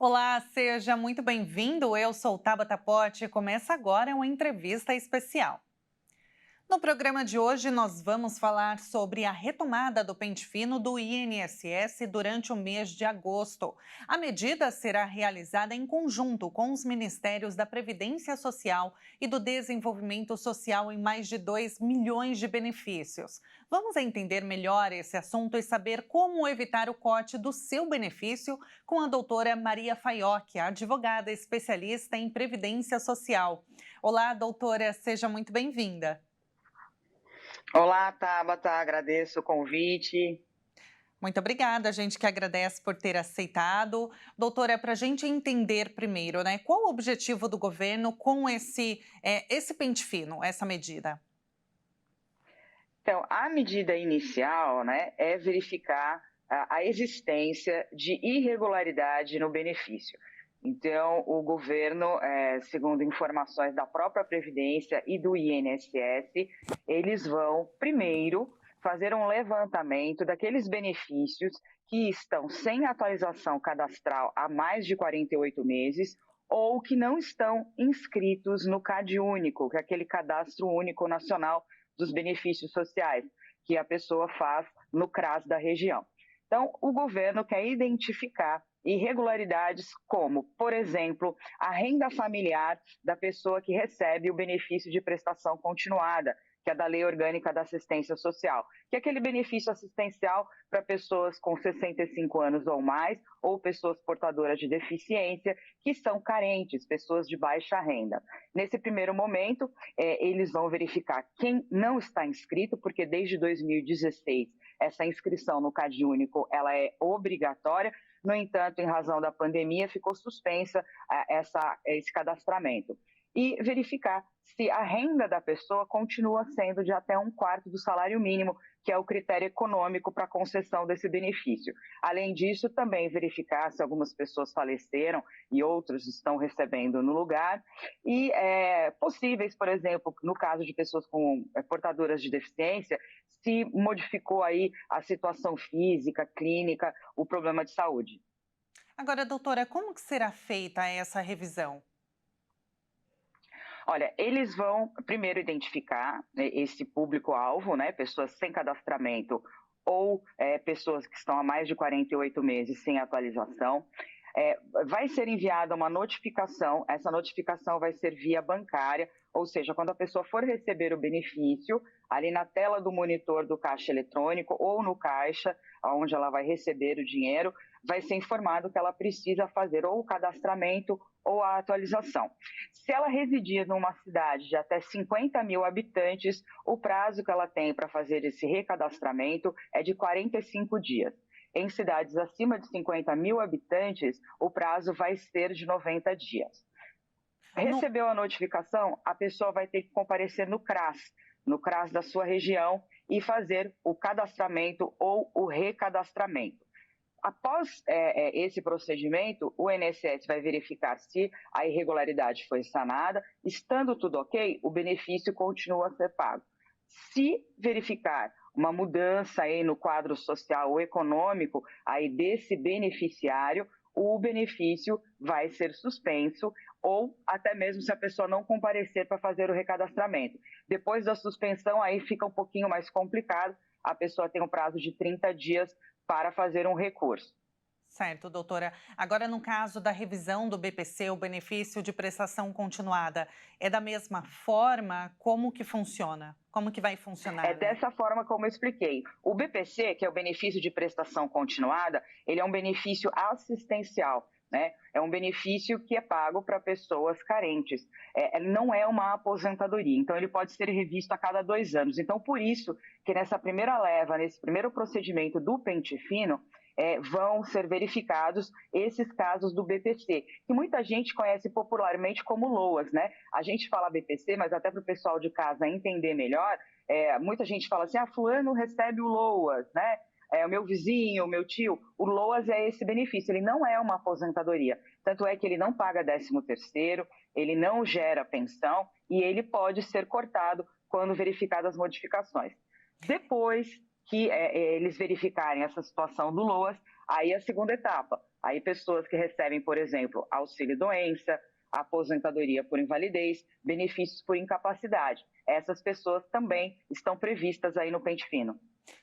Olá, seja muito bem-vindo. Eu sou Tabata Pote e começa agora uma entrevista especial. No programa de hoje, nós vamos falar sobre a retomada do pente fino do INSS durante o mês de agosto. A medida será realizada em conjunto com os Ministérios da Previdência Social e do Desenvolvimento Social em mais de 2 milhões de benefícios. Vamos entender melhor esse assunto e saber como evitar o corte do seu benefício com a doutora Maria Faiocchi, advogada especialista em Previdência Social. Olá, doutora, seja muito bem-vinda. Olá, Tabata, agradeço o convite. Muito obrigada, a gente que agradece por ter aceitado. Doutora, para a gente entender primeiro, né, qual o objetivo do governo com esse pente fino, essa medida? Então, a medida inicial, né, é verificar a existência de irregularidade no benefício. Então, o governo, segundo informações da própria Previdência e do INSS, eles vão, primeiro, fazer um levantamento daqueles benefícios que estão sem atualização cadastral há mais de 48 meses ou que não estão inscritos no CadÚnico, que é aquele Cadastro Único Nacional dos benefícios sociais que a pessoa faz no CRAS da região. Então, o governo quer identificar irregularidades como, por exemplo, a renda familiar da pessoa que recebe o benefício de prestação continuada, que é da Lei Orgânica da Assistência Social, que é aquele benefício assistencial para pessoas com 65 anos ou mais, ou pessoas portadoras de deficiência, que são carentes, pessoas de baixa renda. Nesse primeiro momento, eles vão verificar quem não está inscrito, porque desde 2016 essa inscrição no CadÚnico ela é obrigatória. No entanto, em razão da pandemia, ficou suspensa esse cadastramento. E verificar se a renda da pessoa continua sendo de até 1/4 do salário mínimo, que é o critério econômico para a concessão desse benefício. Além disso, também verificar se algumas pessoas faleceram e outros estão recebendo no lugar, e possíveis, por exemplo, no caso de pessoas com portadoras de deficiência, se modificou aí a situação física, clínica, o problema de saúde. Agora, doutora, como que será feita essa revisão? Olha, eles vão primeiro identificar, né, esse público-alvo, né, pessoas sem cadastramento ou pessoas que estão há mais de 48 meses sem atualização. Vai ser enviada uma notificação, essa notificação vai ser via bancária, ou seja, quando a pessoa for receber o benefício, ali na tela do monitor do caixa eletrônico ou no caixa, onde ela vai receber o dinheiro, vai ser informado que ela precisa fazer ou o cadastramento ou a atualização. Se ela residir numa cidade de até 50 mil habitantes, o prazo que ela tem para fazer esse recadastramento é de 45 dias. Em cidades acima de 50 mil habitantes, o prazo vai ser de 90 dias. No, Recebeu a notificação, a pessoa vai ter que comparecer no CRAS da sua região e fazer o cadastramento ou o recadastramento. Após esse procedimento, o INSS vai verificar se a irregularidade foi sanada. Estando tudo ok, o benefício continua a ser pago. Se verificar uma mudança aí no quadro social ou econômico aí desse beneficiário, o benefício vai ser suspenso ou até mesmo se a pessoa não comparecer para fazer o recadastramento. Depois da suspensão, aí fica um pouquinho mais complicado, a pessoa tem um prazo de 30 dias para fazer um recurso. certo, doutora. Agora, no caso da revisão do BPC, o benefício de prestação continuada, é da mesma forma? Como que funciona? Como que vai É funcionar, né? dessa forma como eu expliquei. O BPC, que é o benefício de prestação continuada, ele é um benefício assistencial, né? É um benefício que é pago para pessoas carentes. Não é uma aposentadoria, então ele pode ser revisto a cada 2 anos. Então, por isso que nessa primeira leva, nesse primeiro procedimento do pente fino, vão ser verificados esses casos do BPC, que muita gente conhece popularmente como LOAS, né? A gente fala BPC, mas até para o pessoal de casa entender melhor, muita gente fala assim, fulano recebe o LOAS, né? O meu vizinho, o meu tio, o LOAS é esse benefício, ele não é uma aposentadoria. Tanto é que ele não paga 13º, ele não gera pensão e ele pode ser cortado quando verificadas as modificações. Depois que eles verificarem essa situação do LOAS, aí a segunda etapa, Aí pessoas que recebem, por exemplo, auxílio-doença, aposentadoria por invalidez, benefícios por incapacidade. Essas pessoas também estão previstas aí no pente fino.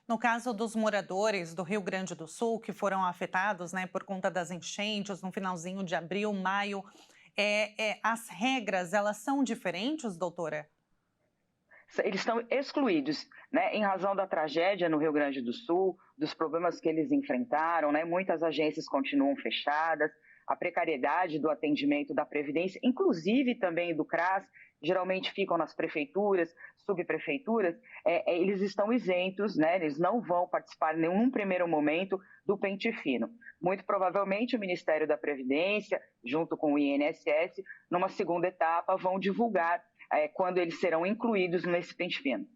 No caso dos moradores do Rio Grande do Sul, que foram afetados, né, por conta das enchentes no finalzinho de abril, maio, as regras, elas são diferentes, doutora? Eles estão excluídos, né, em razão da tragédia no Rio Grande do Sul, dos problemas que eles enfrentaram, né, muitas agências continuam fechadas, a precariedade do atendimento da Previdência, inclusive também do CRAS, geralmente ficam nas prefeituras, subprefeituras, eles estão isentos, né, eles não vão participar em nenhum primeiro momento do pente fino. Muito provavelmente o Ministério da Previdência, junto com o INSS, numa segunda etapa, vão divulgar quando eles serão incluídos nesse pente fino.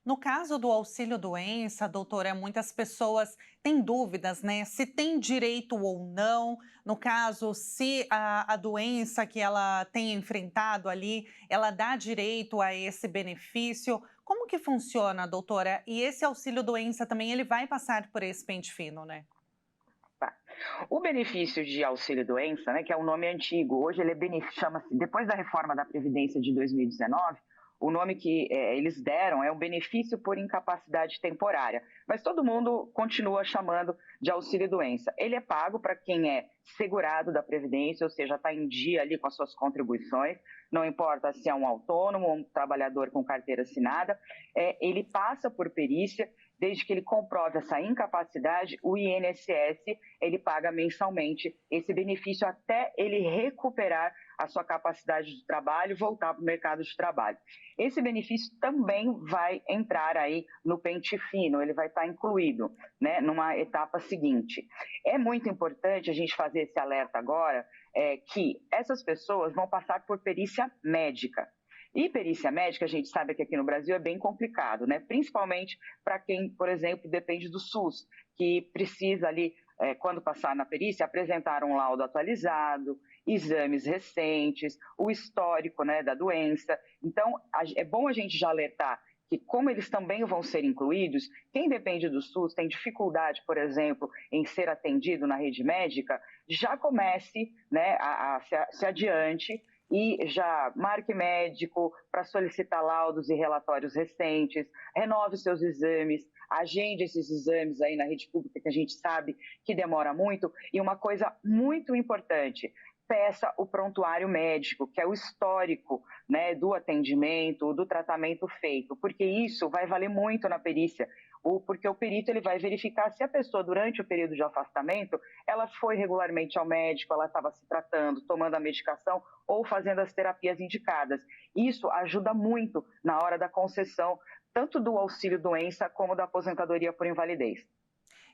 No caso do auxílio-doença, doutora, muitas pessoas têm dúvidas, né? Se tem direito ou não. No caso, se a doença que ela tem enfrentado ali, ela dá direito a esse benefício. Como que funciona, doutora? E esse auxílio-doença também, ele vai passar por esse pente fino, né? Tá. O benefício de auxílio-doença, né, que é um nome antigo, hoje ele chama-se, depois da reforma da Previdência de 2019, o nome que eles deram é um benefício por incapacidade temporária, mas todo mundo continua chamando de auxílio-doença. Ele é pago para quem é segurado da Previdência, ou seja, está em dia ali com as suas contribuições, não importa se é um autônomo ou um trabalhador com carteira assinada, ele passa por perícia. Desde que ele comprove essa incapacidade, o INSS ele paga mensalmente esse benefício até ele recuperar a sua capacidade de trabalho e voltar para o mercado de trabalho. Esse benefício também vai entrar aí no pente fino, ele vai estar incluído, né, numa etapa seguinte. É muito importante a gente fazer esse alerta agora, que essas pessoas vão passar por perícia médica. E perícia médica, a gente sabe que aqui no Brasil é bem complicado, né? Principalmente para quem, por exemplo, depende do SUS, que precisa ali, quando passar na perícia, apresentar um laudo atualizado, exames recentes, o histórico, né, da doença. Então, é bom a gente já alertar que, como eles também vão ser incluídos, quem depende do SUS tem dificuldade, por exemplo, em ser atendido na rede médica, já comece, né, a se adiante e já marque médico para solicitar laudos e relatórios recentes, renove seus exames, agende esses exames aí na rede pública, que a gente sabe que demora muito. E uma coisa muito importante, peça o prontuário médico, que é o histórico, né, do atendimento, do tratamento feito, porque isso vai valer muito na perícia, porque o perito ele vai verificar se a pessoa, durante o período de afastamento, ela foi regularmente ao médico, ela estava se tratando, tomando a medicação ou fazendo as terapias indicadas. Isso ajuda muito na hora da concessão, tanto do auxílio-doença como da aposentadoria por invalidez.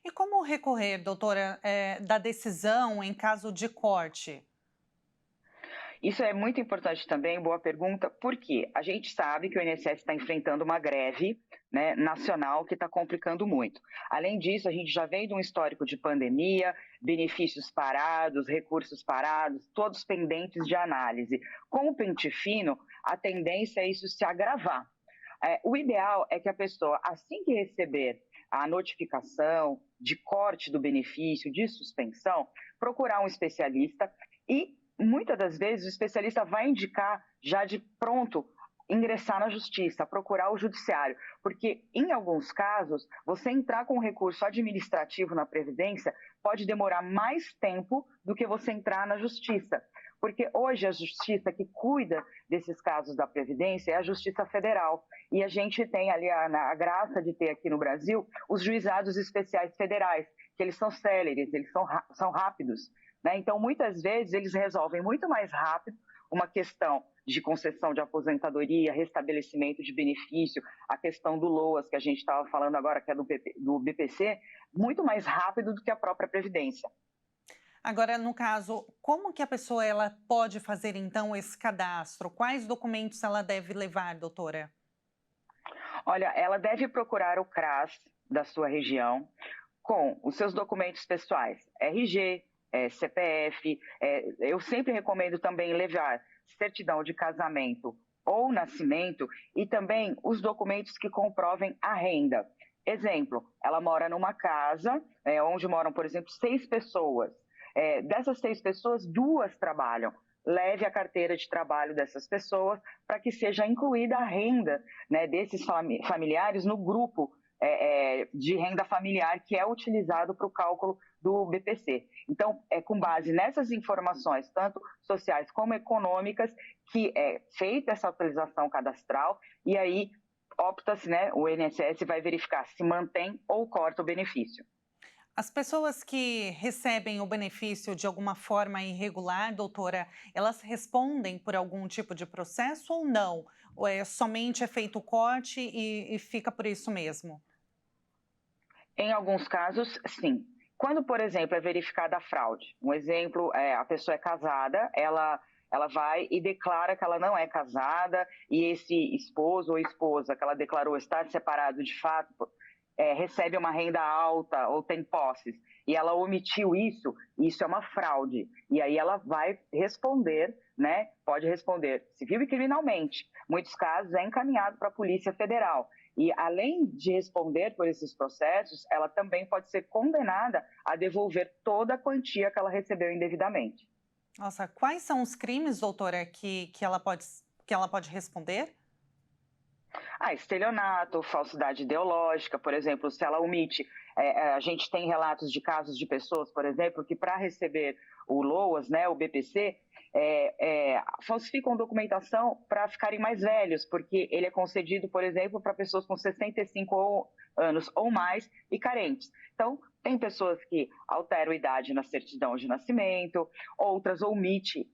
E como recorrer, doutora, da decisão em caso de corte? Isso é muito importante também, boa pergunta, porque a gente sabe que o INSS está enfrentando uma greve, né, nacional que está complicando muito. Além disso, a gente já vem de um histórico de pandemia, benefícios parados, recursos parados, todos pendentes de análise. Com o pente fino, a tendência é isso se agravar. O ideal é que a pessoa, assim que receber a notificação de corte do benefício, de suspensão, procurar um especialista e muitas das vezes o especialista vai indicar já de pronto ingressar na justiça, procurar o judiciário, porque em alguns casos você entrar com um recurso administrativo na Previdência pode demorar mais tempo do que você entrar na justiça, porque hoje a justiça que cuida desses casos da Previdência é a Justiça Federal, e a gente tem ali a graça de ter aqui no Brasil os juizados especiais federais, que eles são céleres, eles são rápidos. Então, muitas vezes, eles resolvem muito mais rápido uma questão de concessão de aposentadoria, restabelecimento de benefício, a questão do LOAS, que a gente estava falando agora, que é do BPC, muito mais rápido do que a própria Previdência. Agora, no caso, como que a pessoa ela pode fazer, então, esse cadastro? Quais documentos ela deve levar, doutora? Olha, ela deve procurar o CRAS da sua região com os seus documentos pessoais, RG, CPF, eu sempre recomendo também levar certidão de casamento ou nascimento e também os documentos que comprovem a renda. Exemplo, ela mora numa casa onde moram, por exemplo, 6 pessoas. dessas 6 pessoas, 2 trabalham. Leve a carteira de trabalho dessas pessoas para que seja incluída a renda, né, desses familiares no grupo de renda familiar que é utilizado para o cálculo do BPC. Então, é com base nessas informações, tanto sociais como econômicas, que é feita essa atualização cadastral e aí opta-se, né, o INSS vai verificar se mantém ou corta o benefício. As pessoas que recebem o benefício de alguma forma irregular, doutora, elas respondem por algum tipo de processo ou não? Ou somente é feito o corte e fica por isso mesmo? Em alguns casos, sim. Quando, por exemplo, é verificada a fraude, um exemplo é a pessoa é casada, ela vai e declara que ela não é casada e esse esposo ou esposa que ela declarou estar separado de fato recebe uma renda alta ou tem posses e ela omitiu isso é uma fraude. E aí ela vai responder, né? Pode responder civil e criminalmente. Muitos casos é encaminhado para a Polícia Federal. E além de responder por esses processos, ela também pode ser condenada a devolver toda a quantia que ela recebeu indevidamente. Nossa, quais são os crimes, doutora, que ela pode responder? Estelionato, falsidade ideológica, por exemplo, se ela omite. A gente tem relatos de casos de pessoas, por exemplo, que para receber o LOAS, né, o BPC, falsificam documentação para ficarem mais velhos, porque ele é concedido, por exemplo, para pessoas com 65 anos ou mais e carentes. Então, tem pessoas que alteram a idade na certidão de nascimento, outras omitem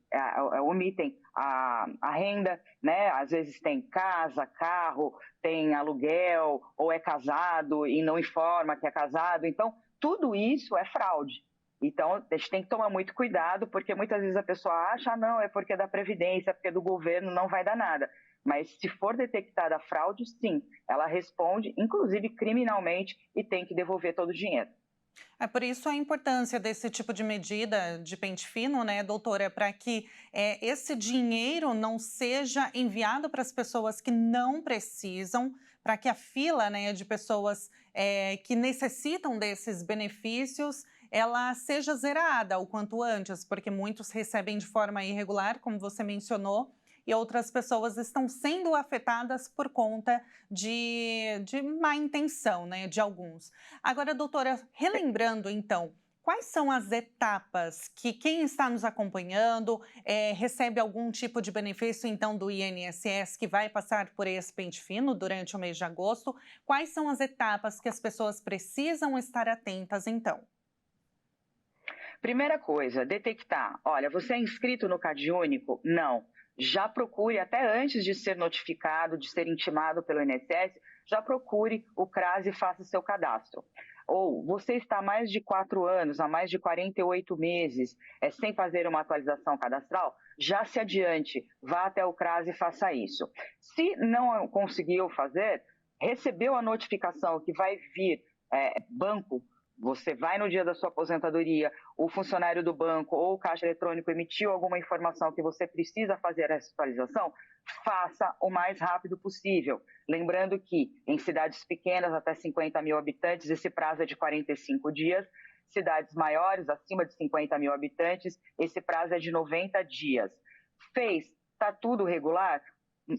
a renda, né? Às vezes tem casa, carro, tem aluguel, ou é casado e não informa que é casado. Então, tudo isso é fraude. Então, a gente tem que tomar muito cuidado, porque muitas vezes a pessoa acha, não, é porque é da Previdência, é porque é do governo, não vai dar nada. Mas se for detectada a fraude, sim, ela responde, inclusive criminalmente, e tem que devolver todo o dinheiro. É por isso a importância desse tipo de medida de pente fino, né, doutora, para que esse dinheiro não seja enviado para as pessoas que não precisam, para que a fila, né, de pessoas que necessitam desses benefícios ela seja zerada o quanto antes, porque muitos recebem de forma irregular, como você mencionou, e outras pessoas estão sendo afetadas por conta de má intenção, né, de alguns. Agora, doutora, relembrando então, quais são as etapas que quem está nos acompanhando recebe algum tipo de benefício, então, do INSS que vai passar por esse pente fino durante o mês de agosto? Quais são as etapas que as pessoas precisam estar atentas, então? Primeira coisa, detectar. Olha, você é inscrito no CadÚnico? Não. Já procure, até antes de ser notificado, de ser intimado pelo INSS, já procure o CRAS e faça seu cadastro. Ou você está há mais de 4 anos, há mais de 48 meses, sem fazer uma atualização cadastral, já se adiante, vá até o CRAS e faça isso. Se não conseguiu fazer, recebeu a notificação que vai vir banco, você vai no dia da sua aposentadoria, o funcionário do banco ou o caixa eletrônico emitiu alguma informação que você precisa fazer essa atualização, faça o mais rápido possível. Lembrando que em cidades pequenas, até 50 mil habitantes, esse prazo é de 45 dias. Cidades maiores, acima de 50 mil habitantes, esse prazo é de 90 dias. Fez, está tudo regular?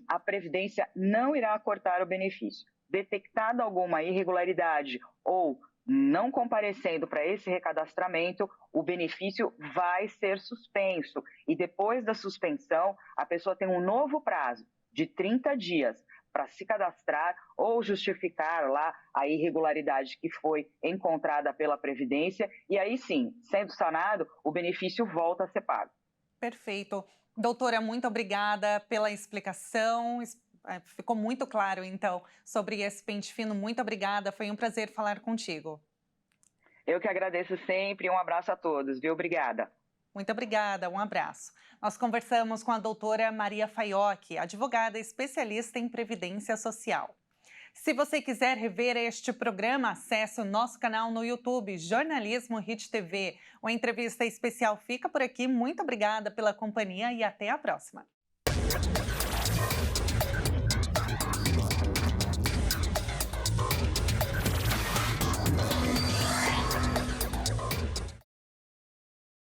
A Previdência não irá cortar o benefício. Detectada alguma irregularidade ou não comparecendo para esse recadastramento, o benefício vai ser suspenso. E depois da suspensão, a pessoa tem um novo prazo de 30 dias para se cadastrar ou justificar lá a irregularidade que foi encontrada pela Previdência. E aí sim, sendo sanado, o benefício volta a ser pago. Perfeito. Doutora, muito obrigada pela explicação. Ficou muito claro, então, sobre esse pente fino. Muito obrigada. Foi um prazer falar contigo. Eu que agradeço sempre. Um abraço a todos, viu? Obrigada. Muito obrigada, um abraço. Nós conversamos com a doutora Maria Faiocchi, advogada especialista em Previdência Social. Se você quiser rever este programa, acesse o nosso canal no YouTube, Jornalismo Hit TV. Uma entrevista especial fica por aqui. Muito obrigada pela companhia e até a próxima.